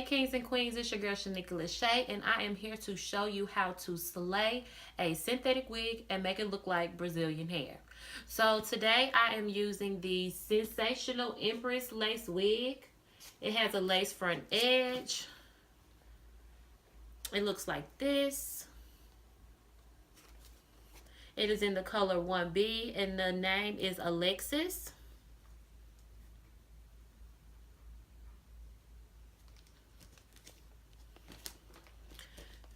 Hey kings and queens, it's your girl Shneikaleshea, and I am here to show you how to slay a synthetic wig and make it look like Brazilian hair. So today I am using the Sensational Empress lace wig. It has a lace front edge. It looks like this. It is in the color 1B and the name is ALEXIS.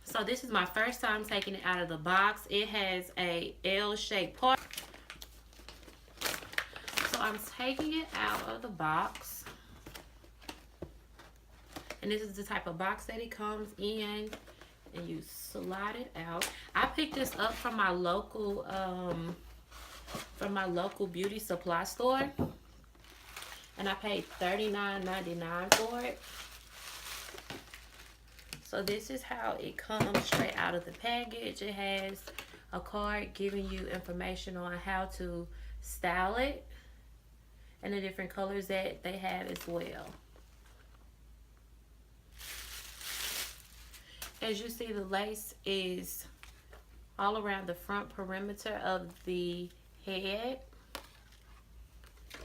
So this is my first time taking it out of the box. It has a L-shaped part. So I'm taking it out of the box. And this is the type of box that it comes in. And you slide it out. I picked this up from my local beauty supply store. And I paid $39.99 for it. So this is how it comes straight out of the package. It has a card giving you information on how to style it and the different colors that they have as well. As you see, the lace is all around the front perimeter of the head.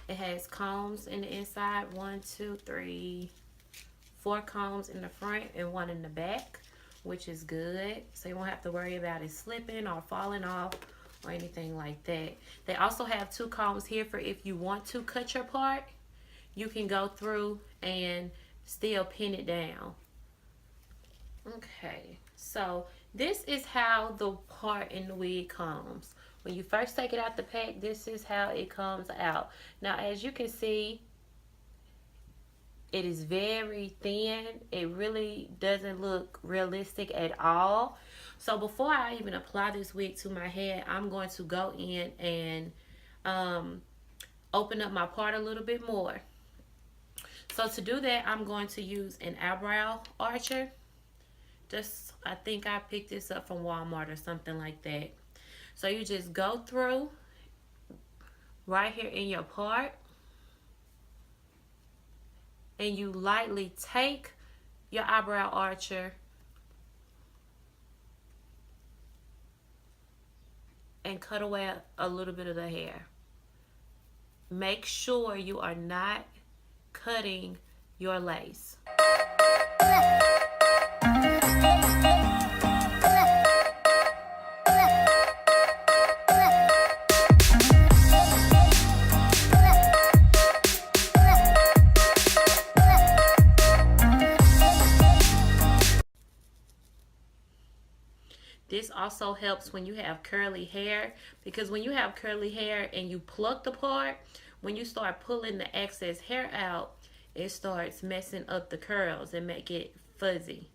It has combs in the inside, 4 combs in the front and 1 in the back, which is good. So you won't have to worry about it slipping or falling off or anything like that. They also have 2 combs here for if you want to cut your part, you can go through and still pin it down. Okay, so this is how the part in the wig comes. When you first take it out the pack, this is how it comes out. Now, as you can see, it is very thin. It really doesn't look realistic at all. So before I even apply this wig to my head, I'm going to go in and open up my part a little bit more. So to do that, I'm going to use an eyebrow archer. I think I picked this up from Walmart or something like that. So you just go through right here in your part. And you lightly take your eyebrow archer and cut away a little bit of the hair. Make sure you are not cutting your lace. This also helps when you have curly hair, because when you have curly hair and you pluck the part, when you start pulling the excess hair out, it starts messing up the curls and make it fuzzy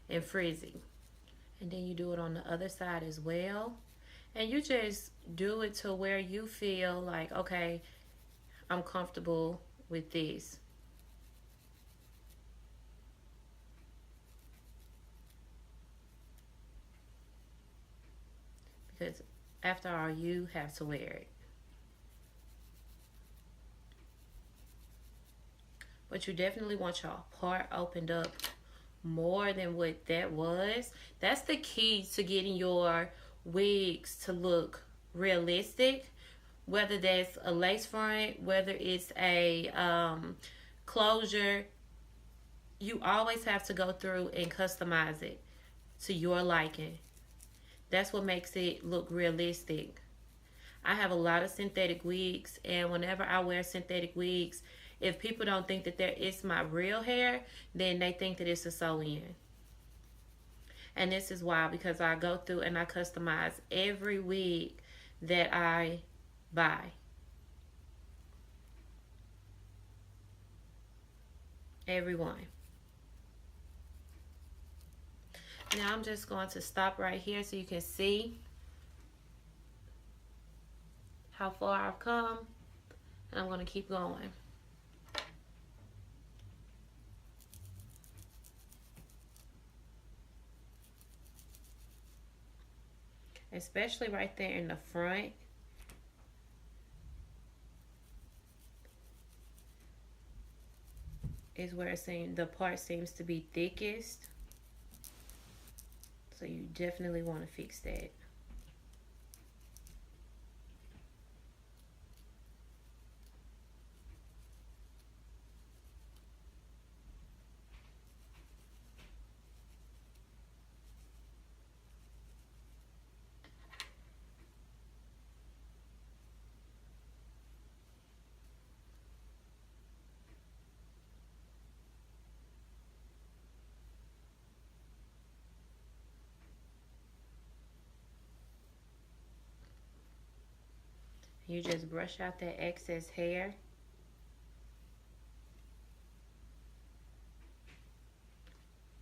and frizzy. And then you do it on the other side as well. And you just do it to where you feel like, okay, I'm comfortable with this. Because after all, you have to wear it. But you definitely want your part opened up more than what that was. That's the key to getting your wigs to look realistic. Whether that's a lace front, whether it's a closure, you always have to go through and customize it to your liking. That's what makes it look realistic. I have a lot of synthetic wigs, and whenever I wear synthetic wigs, if people don't think that it's my real hair, then they think that it's a sew-in. And this is why, because I go through and I customize every wig that I buy. Every one. Now I'm just going to stop right here so you can see how far I've come. And I'm going to keep going. Especially right there in the front. is where the part seems to be thickest. So you definitely want to fix that. You just brush out that excess hair.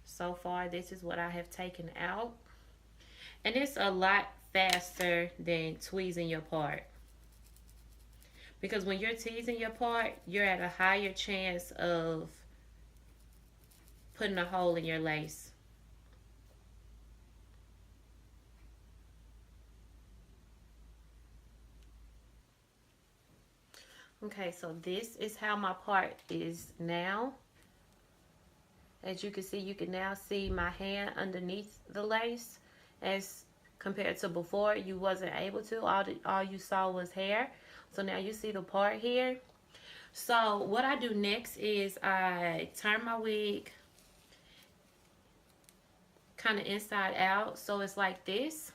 So far, this is what I have taken out. And it's a lot faster than tweezing your part. Because when you're teasing your part, you're at a higher chance of putting a hole in your lace. Okay, so this is how my part is now. As you can see, you can now see my hand underneath the lace. As compared to before, you wasn't able to. All you saw was hair. So now you see the part here. So what I do next is I turn my wig kind of inside out. So it's like this.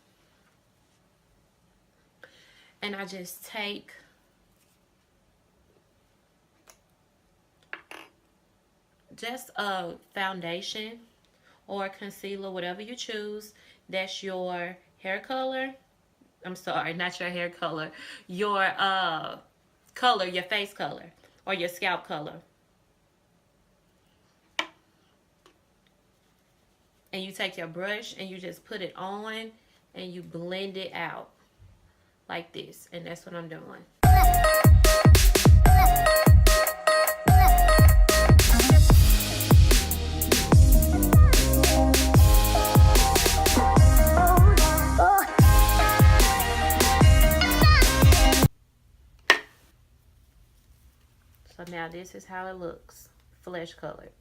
And I just take just a foundation or concealer, whatever you choose. That's your hair color. I'm sorry, not your hair color. Your color, your face color, or your scalp color. And you take your brush and you just put it on and you blend it out like this. And that's what I'm doing. So now this is how it looks, flesh colored.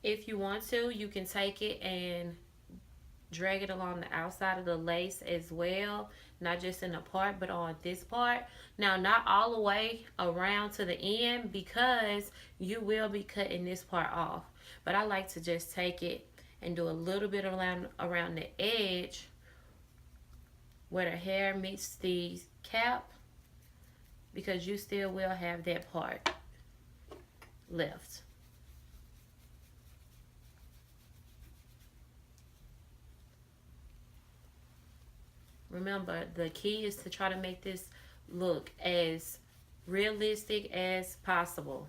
If you want to, you can take it and drag it along the outside of the lace as well, not just in the part, but on this part. Now, not all the way around to the end, because you will be cutting this part off. But I like to just take it and do a little bit around the edge where the hair meets the cap, because you still will have that part left. Remember, the key is to try to make this look as realistic as possible.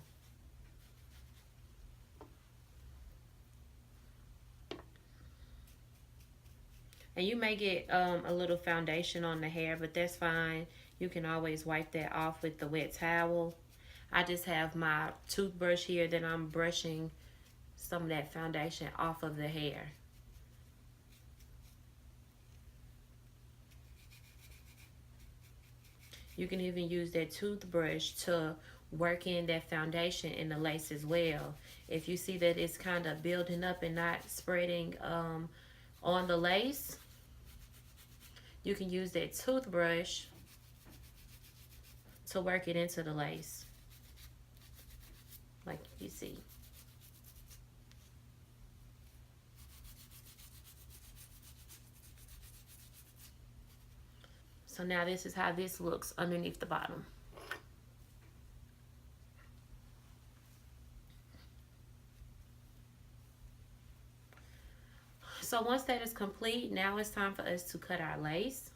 And you may get a little foundation on the hair, but that's fine. You can always wipe that off with the wet towel. I just have my toothbrush here that I'm brushing some of that foundation off of the hair. You can even use that toothbrush to work in that foundation in the lace as well. If you see that it's kind of building up and not spreading on the lace, you can use that toothbrush to work it into the lace, like you see. So now this is how this looks underneath the bottom. So once that is complete, now it's time for us to cut our lace.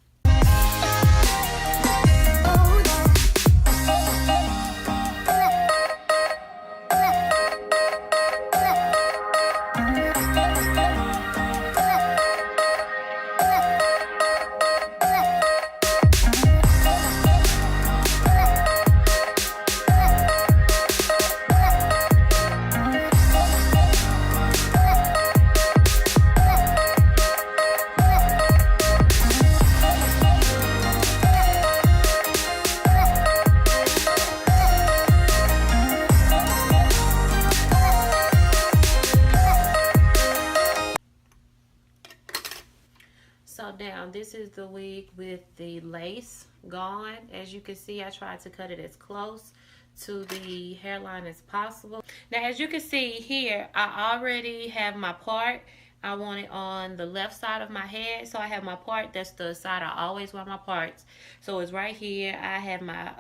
So now this is the wig with the lace gone. As you can see, I tried to cut it as close to the hairline as possible. Now as you can see here, I already have my part. I want it on the left side of my head. So I have my part. That's the side I always wear my parts. So it's right here. I have my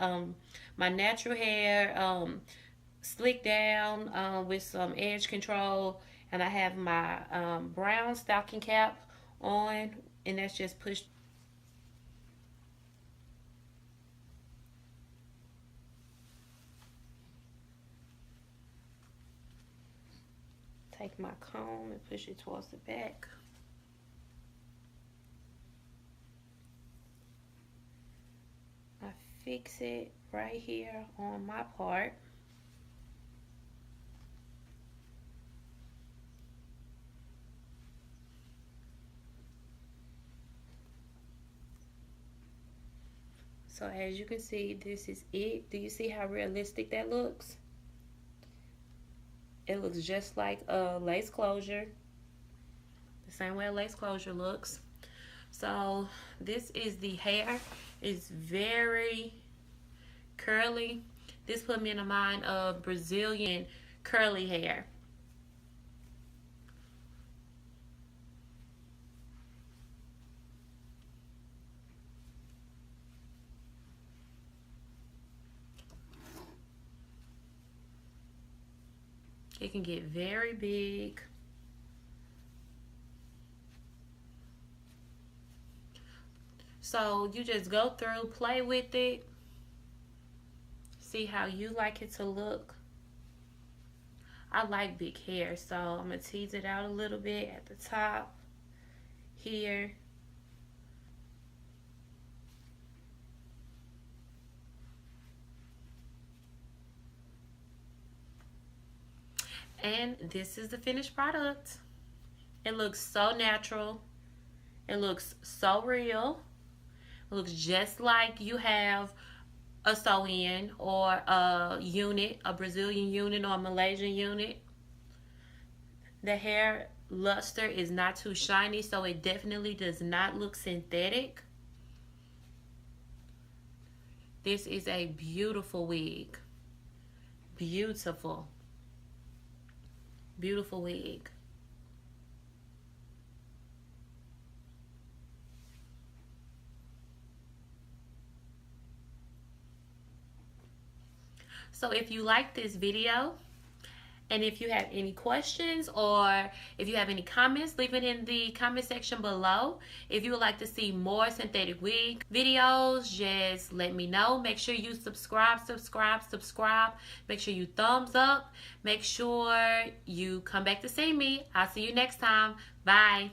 my natural hair slicked down with some edge control. And I have my brown stocking cap on. And that's just pushed. Take my comb and push it towards the back. I fix it right here on my part. So as you can see, this is it. Do you see how realistic that looks? It looks just like a lace closure. The same way a lace closure looks. So this is the hair. It's very curly. This put me in the mind of Brazilian curly hair. It can get very big. So you just go through, play with it, see how you like it to look. I like big hair, so I'm gonna tease it out a little bit at the top here. And this is the finished product. It looks so natural. It looks so real. It looks just like you have a sew-in or a unit, a Brazilian unit or a Malaysian unit. The hair luster is not too shiny, so it definitely does not look synthetic. This is a beautiful wig. Beautiful. Beautiful wig. So if you like this video, and if you have any questions or if you have any comments, leave it in the comment section below. If you would like to see more synthetic wig videos, just let me know. Make sure you subscribe. Make sure you thumbs up. Make sure you come back to see me. I'll see you next time. Bye.